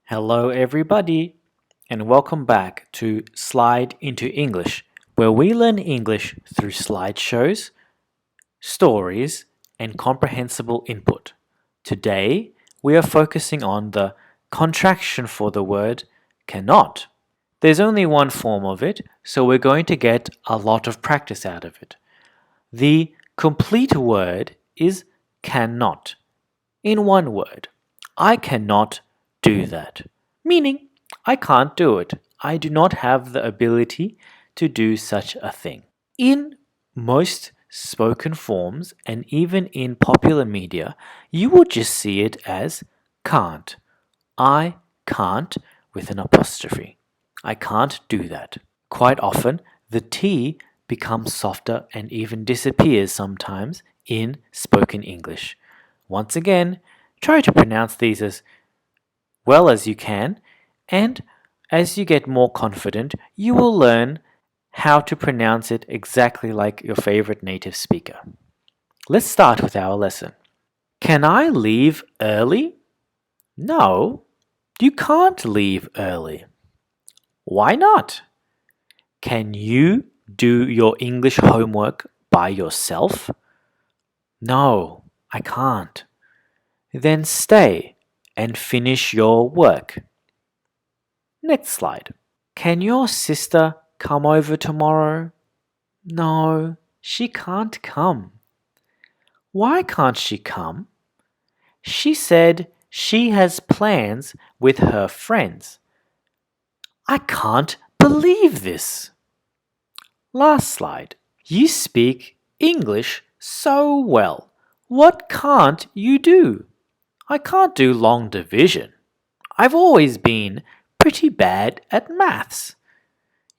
Hello, everybody, and welcome back to Slide into English, where we learn English through slideshows, stories, and comprehensible input. Today, we are focusing on the contraction for the word cannot. There's only one form of it, so we're going to get a lot of practice out of it. The complete word is cannot. In one word, I cannot do that. Meaning, I can't do it. I do not have the ability to do such a thing. In most spoken forms and even in popular media, you will just see it as can't. I can't with an apostrophe. I can't do that. Quite often, the T becomes softer and even disappears sometimes in spoken English. Once again, try to pronounce these as well as you can, and as you get more confident, you will learn how to pronounce it exactly like your favorite native speaker. Let's start with our lesson. Can I leave early? No, you can't leave early. Why not? Can you do your English homework by yourself? No, I can't. Then stay and finish your work. Next slide. Can your sister come over tomorrow? No, she can't come. Why can't she come? She said she has plans with her friends. I can't believe this. Last slide. You speak English so well. What can't you do? I can't do long division. I've always been pretty bad at maths.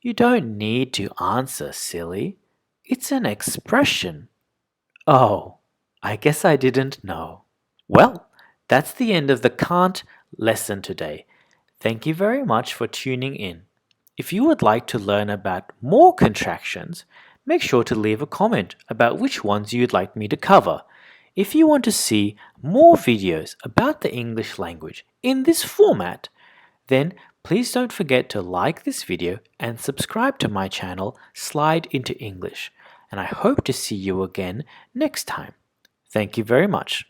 You don't need to answer, silly. It's an expression. Oh, I guess I didn't know. Well, that's the end of the can't lesson today. Thank you very much for tuning in. If you would like to learn about more contractions, make sure to leave a comment about which ones you'd like me to cover. If you want to see more videos about the English language in this format, then please don't forget to like this video and subscribe to my channel, Slide into English. And I hope to see you again next time. Thank you very much.